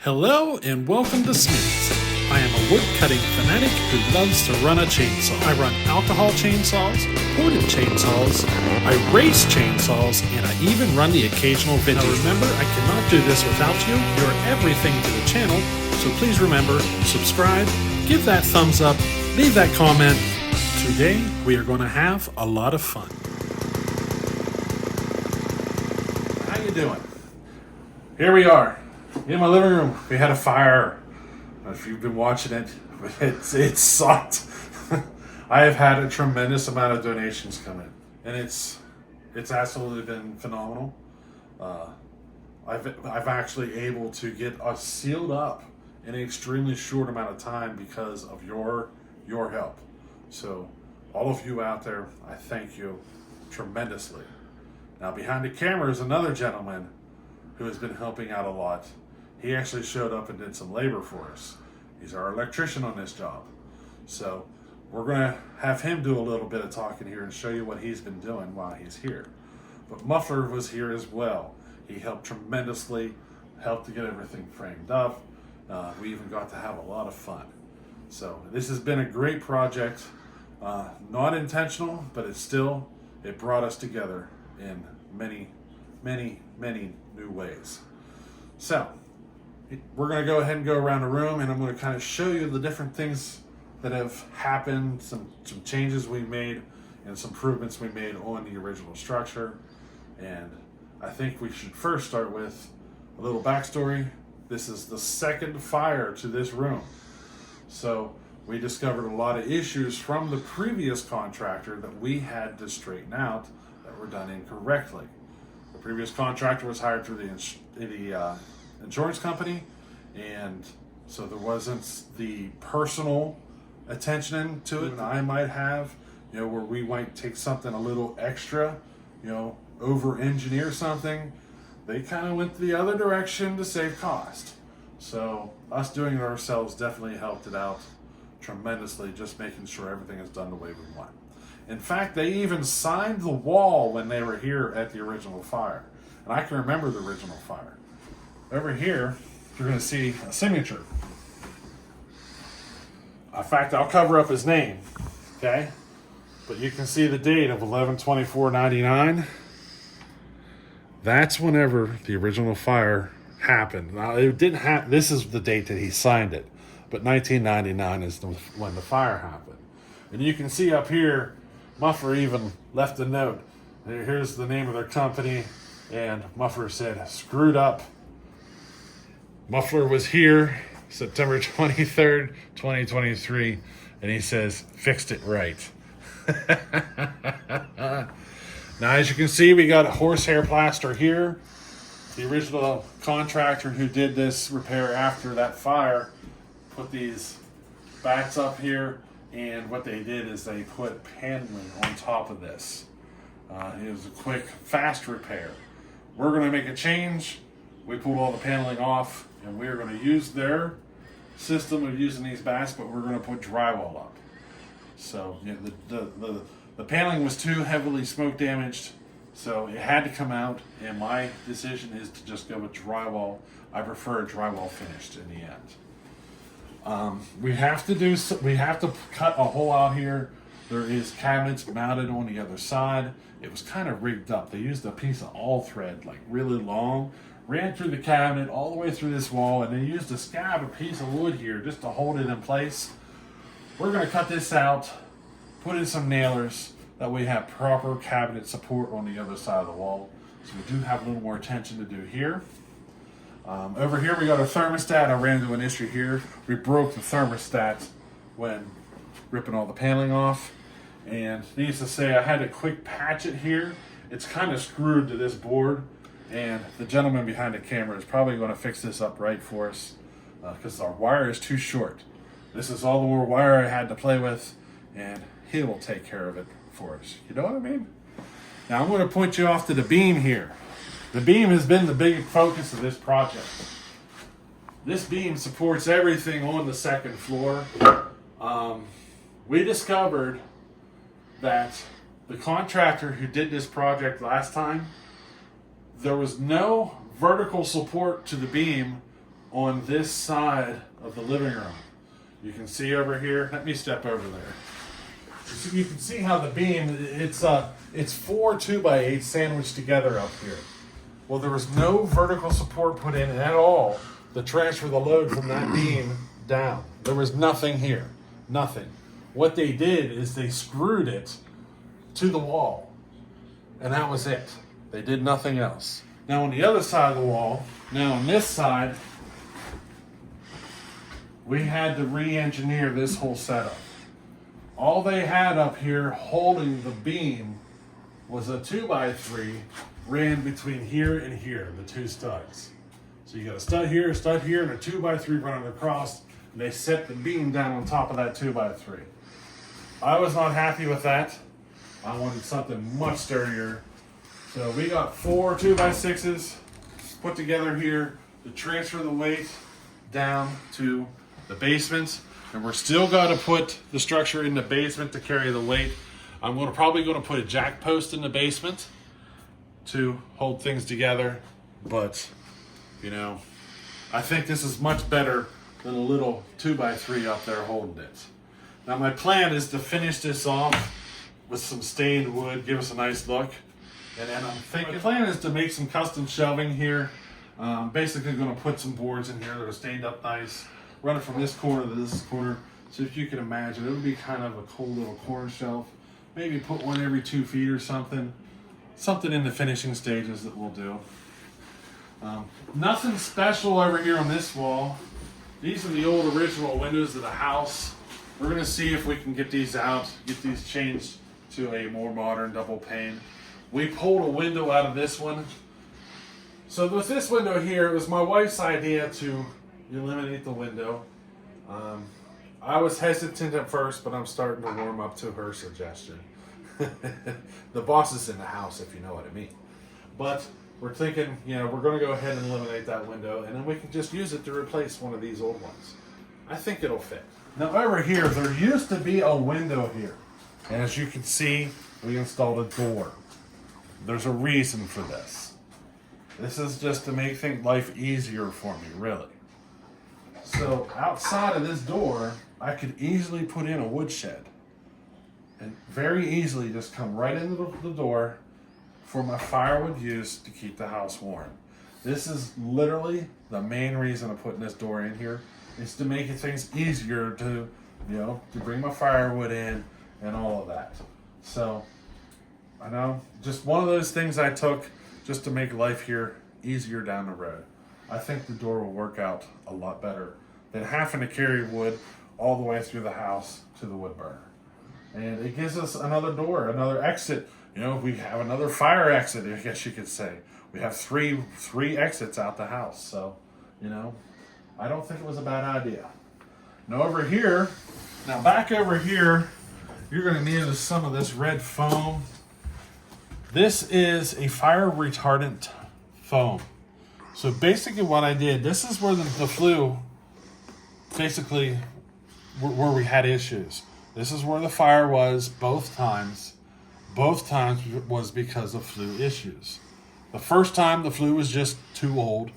Hello and welcome to Smitty's. I am a wood cutting fanatic who loves to run a chainsaw. I run alcohol chainsaws, ported chainsaws, I race chainsaws, and I even run the occasional vintage. Now remember, I cannot do this without you. You're everything to the channel, so please remember, subscribe, give that thumbs up, leave that comment. Today, we are going to have a lot of fun. How you doing? Here we are. In my living room, we had a fire. If you've been watching it, it sucked. I have had a tremendous amount of donations come in, and it's absolutely been phenomenal. I've actually able to get us sealed up in an extremely short amount of time because of your help. So all of you out there, I thank you tremendously. Now behind the camera is another gentleman who has been helping out a lot. He actually showed up and did some labor for us. He's our electrician on this job. So we're going to have him do a little bit of talking here and show you what he's been doing while he's here. But Muffler was here as well. He helped tremendously, helped to get everything framed up. We even got to have a lot of fun. So this has been a great project. Not intentional, but it brought us together in many, many, many new ways. So we're going to go ahead and go around the room, and I'm going to kind of show you the different things that have happened, some changes we made, and some improvements we made on the original structure. And I think we should first start with a little backstory. This is the second fire to this room. So we discovered a lot of issues from the previous contractor that we had to straighten out that were done incorrectly. The previous contractor was hired through the insurance company, and so there wasn't the personal attention to it that I might have, where we might take something a little extra, over engineer something. They kind of went the other direction to save cost. So us doing it ourselves definitely helped it out tremendously, just making sure everything is done the way we want. In fact, they even signed the wall when they were here at the original fire. And I can remember the original fire. Over here, you're going to see a signature. In fact, I'll cover up his name, okay? But you can see the date of 11/24/99. That's whenever the original fire happened. Now, it didn't happen. This is the date that he signed it, but 1999 is when the fire happened. And you can see up here, Muffler even left a note. Here's the name of their company, and Muffler said, "Screwed up." Muffler was here September 23rd, 2023, and he says, "Fixed it right." Now, as you can see, we got a horsehair plaster here. The original contractor who did this repair after that fire put these backs up here, and what they did is they put paneling on top of this. It was a quick, fast repair. We're going to make a change. We pulled all the paneling off, and we're going to use their system of using these backs, but we're going to put drywall up. So the paneling was too heavily smoke damaged, so it had to come out, and my decision is to just go with drywall. I prefer drywall finished in the end. We have to cut a hole out here. There is cabinets mounted on the other side. It was kind of rigged up. They used a piece of all thread, like really long, ran through the cabinet all the way through this wall, and they used a scab, a piece of wood here, just to hold it in place. We're going to cut this out, put in some nailers, that we have proper cabinet support on the other side of the wall. So we do have a little more attention to do here. Over here we got a thermostat. I ran into an issue here. We broke the thermostat when ripping all the paneling off. And needless to say, I had to quick patch it here. It's kind of screwed to this board. And the gentleman behind the camera is probably going to fix this up right for us because our wire is too short. This is all the more wire I had to play with, and he will take care of it for us. You know what I mean? Now I'm going to point you off to the beam here. The beam has been the big focus of this project. This beam supports everything on the second floor. We discovered that the contractor who did this project last time, there was no vertical support to the beam on this side of the living room. You can see over here. Let me step over there. So you can see how the beam, it's 4 2x8 sandwiched together up here. Well, there was no vertical support put in at all to transfer the load from that beam down. There was nothing here, nothing. What they did is they screwed it to the wall, and that was it. They did nothing else. Now on the other side of the wall, now on this side, we had to re-engineer this whole setup. All they had up here holding the beam was a 2x3 ran between here and here, the two studs. So you got a stud here, and a 2x3 running across, and they set the beam down on top of that 2x3. I was not happy with that. I wanted something much sturdier. So we got 4 2x6s put together here to transfer the weight down to the basement. And we're still got to put the structure in the basement to carry the weight. I'm probably going to put a jack post in the basement to hold things together, but you know, I think this is much better than a little 2x3 up there holding it. Now my plan is to finish this off with some stained wood, give us a nice look, and then I'm thinking, my plan is to make some custom shelving here. Basically going to put some boards in here that are stained up nice, run it from this corner to this corner. So if you can imagine, it would be kind of a cool little corner shelf. Maybe put one every 2 feet or something. Something in the finishing stages that we'll do. Nothing special over here on this wall. These are the old original windows of the house. We're going to see if we can get these out, get these changed to a more modern double pane. We pulled a window out of this one. So with this window here, it was my wife's idea to eliminate the window. I was hesitant at first, but I'm starting to warm up to her suggestion. The boss is in the house, if you know what I mean. But we're thinking, you know, we're going to go ahead and eliminate that window, and then we can just use it to replace one of these old ones. I think it'll fit. Now over here, there used to be a window here. And as you can see, we installed a door. There's a reason for this. This is just to make life easier for me, really. So outside of this door, I could easily put in a woodshed. And very easily just come right into the door for my firewood use to keep the house warm. This is literally the main reason of putting this door in here, is to make things easier to, you know, to bring my firewood in and all of that. So I know, just one of those things I took just to make life here easier down the road. I think the door will work out a lot better than having to carry wood all the way through the house to the wood burner. And it gives us another door, another exit. You know, we have another fire exit, I guess you could say. We have three exits out the house. So, you know, I don't think it was a bad idea. Now back over here, you're going to need some of this red foam. This is a fire retardant foam. So basically what I did, this is where the flue, basically where we had issues. This is where the fire was both times. Both times was because of flue issues. The first time the flue was just too old,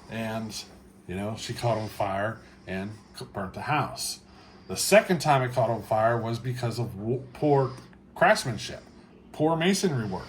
and you know, she caught on fire and burnt the house. The second time it caught on fire was because of poor craftsmanship, poor masonry work.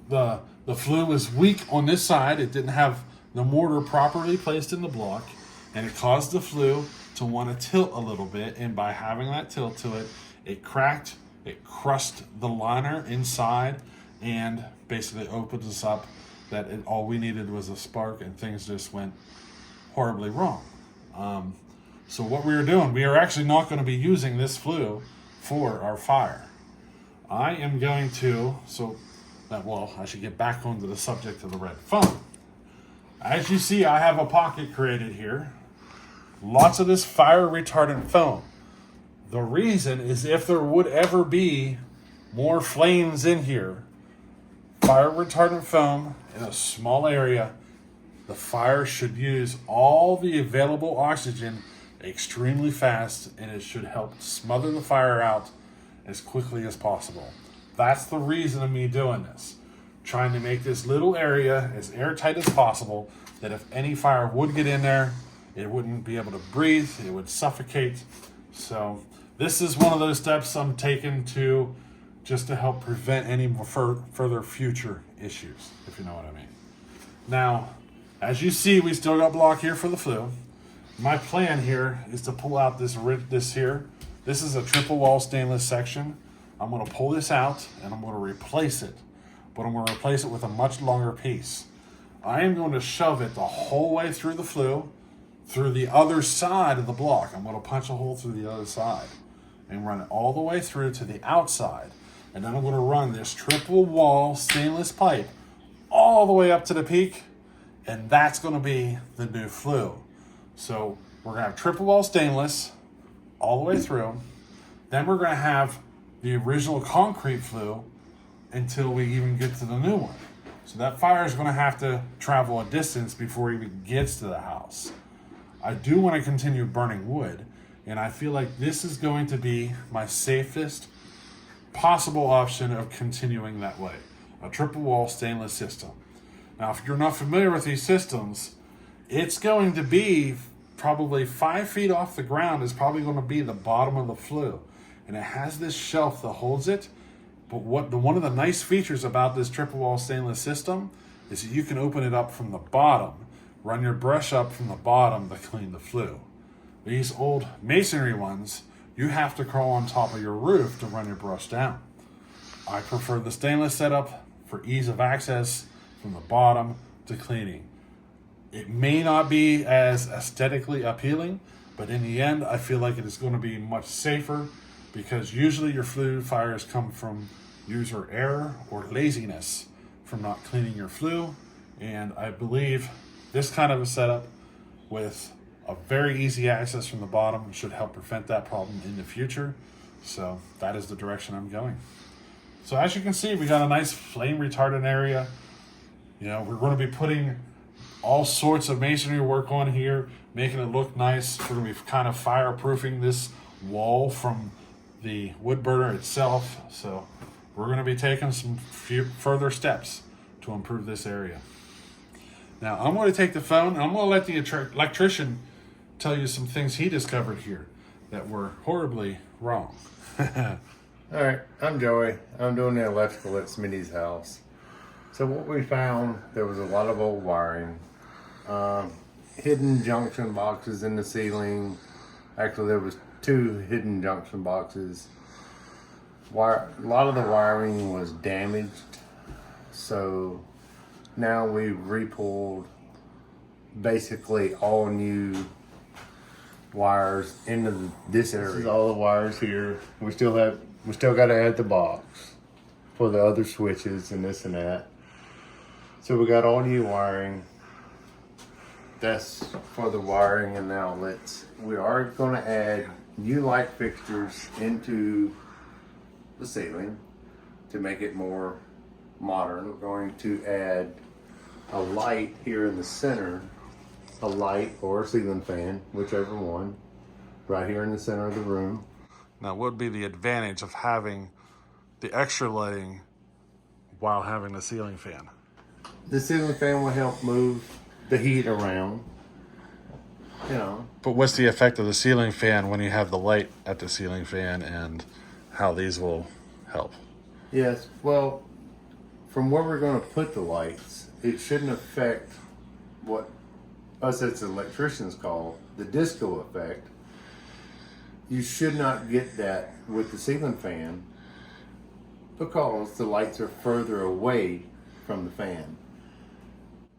The flue was weak on this side. It didn't have the mortar properly placed in the block, and it caused the flue to want to tilt a little bit, and by having that tilt to it, it cracked, it crushed the liner inside, and basically opened us up that all we needed was a spark, and things just went horribly wrong. So what we were doing, we are actually not going to be using this flue for our fire. I am going to, I should get back onto the subject of the red foam. As you see, I have a pocket created here. Lots of this fire retardant foam. The reason is if there would ever be more flames in here, fire retardant foam in a small area, the fire should use all the available oxygen extremely fast, and it should help smother the fire out as quickly as possible. That's the reason of me doing this. Trying to make this little area as airtight as possible that if any fire would get in there, it wouldn't be able to breathe, it would suffocate. So this is one of those steps I'm taking to just to help prevent any more further future issues, if you know what I mean. Now, as you see, we still got block here for the flue. My plan here is to pull out this here. This is a triple wall stainless section. I'm going to pull this out and I'm going to replace it, but I'm going to replace it with a much longer piece. I am going to shove it the whole way through the flue, through the other side of the block. I'm going to punch a hole through the other side and run it all the way through to the outside. And then I'm going to run this triple wall stainless pipe all the way up to the peak, and that's going to be the new flue. So we're going to have triple wall stainless all the way through. Then we're going to have the original concrete flue until we even get to the new one. So that fire is going to have to travel a distance before it even gets to the house. I do want to continue burning wood, and I feel like this is going to be my safest possible option of continuing that way. A triple wall stainless system. Now, if you're not familiar with these systems, it's going to be probably 5 feet off the ground is probably going to be the bottom of the flue. And it has this shelf that holds it. But one of the nice features about this triple wall stainless system is that you can open it up from the bottom, run your brush up from the bottom to clean the flue. These old masonry ones, you have to crawl on top of your roof to run your brush down. I prefer the stainless setup for ease of access from the bottom to cleaning. It may not be as aesthetically appealing, but in the end, I feel like it is going to be much safer because usually your flue fires come from user error or laziness from not cleaning your flue. And I believe this kind of a setup with a very easy access from the bottom should help prevent that problem in the future. So that is the direction I'm going. So as you can see, we got a nice flame retardant area. You know, we're going to be putting all sorts of masonry work on here, making it look nice. We're going to be kind of fireproofing this wall from the wood burner itself. So we're going to be taking some further steps to improve this area. Now I'm going to take the phone and I'm going to let the electrician tell you some things he discovered here that were horribly wrong. All right, I'm Joey. I'm doing the electrical at Smitty's house. So what we found, there was a lot of old wiring, hidden junction boxes in the ceiling. Actually, there was 2 hidden junction boxes. A lot of the wiring was damaged. So now we've repulled basically all new wires into this area. This is all the wires here. We still got to add the box for the other switches and this and that. So we got all new wiring. That's for the wiring and the outlets. We are going to add new light fixtures into the ceiling to make it more modern. We're going to add a light here in the center, a light or a ceiling fan, whichever one, right here in the center of the room. Now, what would be the advantage of having the extra lighting while having the ceiling fan? The ceiling fan will help move the heat around, you know. But what's the effect of the ceiling fan when you have the light at the ceiling fan, and how these will help? Yes, well, from where we're going to put the lights, it shouldn't affect what us as electricians call the disco effect. You should not get that with the ceiling fan because the lights are further away from the fan.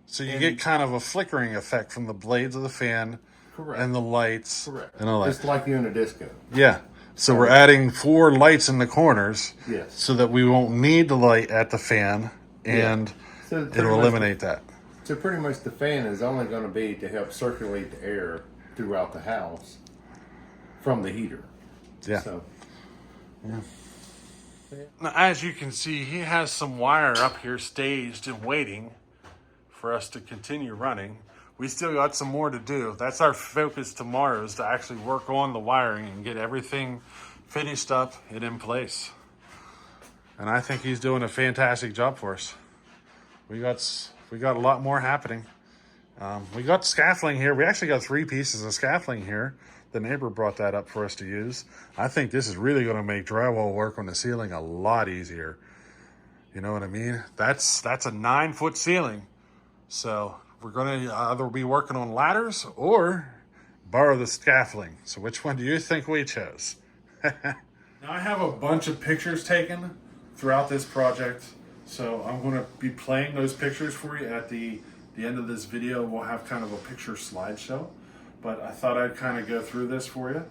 So you get kind of a flickering effect from the blades of the fan. Correct. And the lights. Correct. And all that. Just like you're in a disco. Yeah. So we're adding 4 lights in the corners. Yes. So that we won't need the light at the fan, and so it'll eliminate that. So pretty much the fan is only going to be to help circulate the air throughout the house from the heater. Yeah. So. Yeah. Now, as you can see, he has some wire up here staged and waiting for us to continue running. We still got some more to do. That's our focus tomorrow, is to actually work on the wiring and get everything finished up and in place. And I think he's doing a fantastic job for us. We got a lot more happening, We got scaffolding here. We actually got 3 pieces of scaffolding here. The neighbor brought that up for us to use. I think this is really going to make drywall work on the ceiling a lot easier. You know what I mean? That's a 9-foot ceiling. So we're going to either be working on ladders or borrow the scaffolding. So which one do you think we chose? Now I have a bunch of pictures taken throughout this project. So I'm going to be playing those pictures for you at the end of this video. We'll have kind of a picture slideshow. But I thought I'd kind of go through this for you.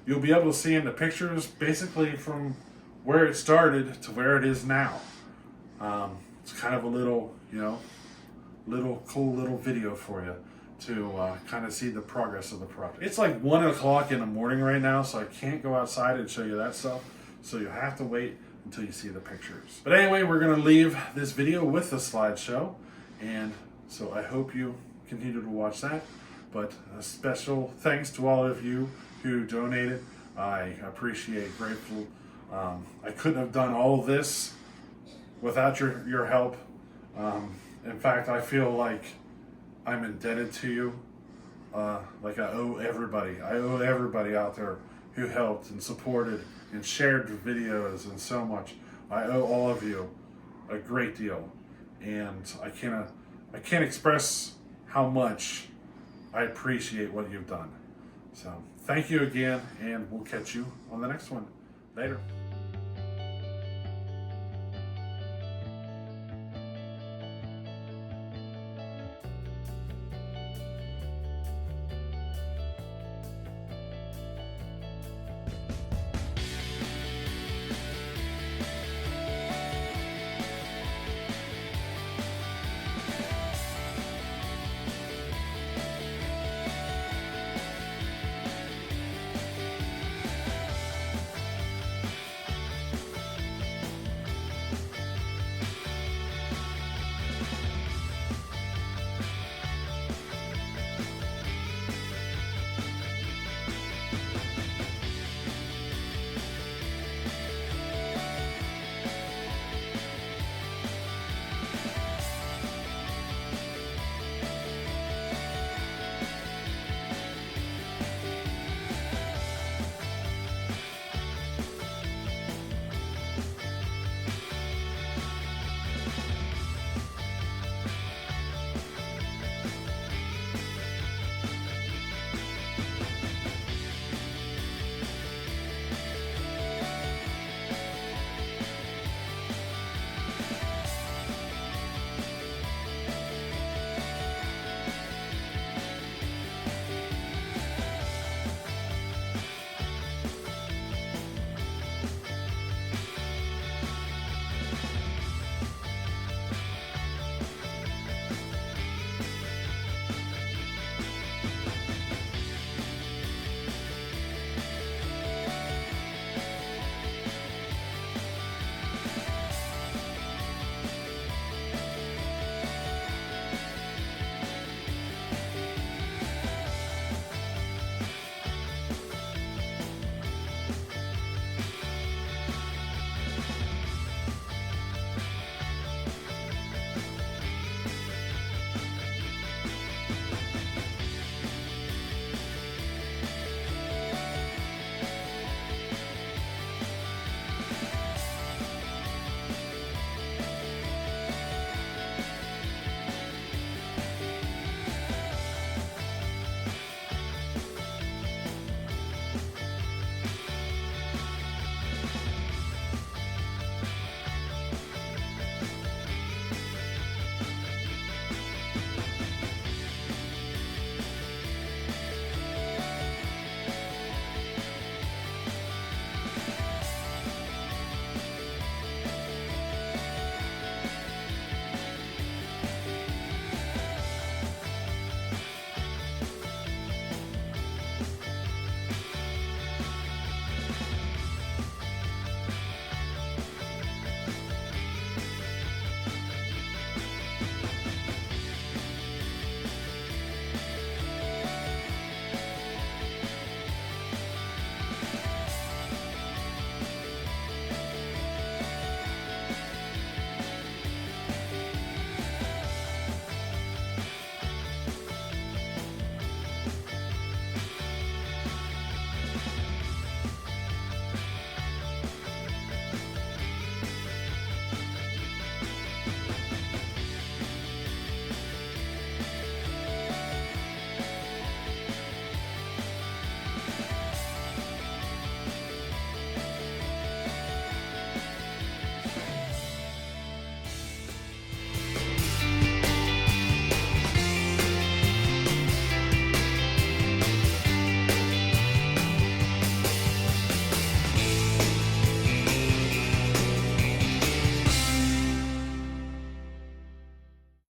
You'll be able to see in the pictures basically from where it started to where it is now. It's kind of a little, cool little video for you to kind of see the progress of the project. It's like 1 o'clock in the morning right now, so I can't go outside and show you that stuff. So you'll have to wait until you see the pictures. But anyway, we're going to leave this video with the slideshow. And so I hope you continue to watch that. But a special thanks to all of you who donated. I appreciate, grateful. I couldn't have done all of this without your help. In fact, I feel like I'm indebted to you. Like I owe everybody. I owe everybody out there who helped and supported and shared the videos and so much. I owe all of you a great deal. And I can't express how much I appreciate what you've done. So thank you again, and we'll catch you on the next one. Later.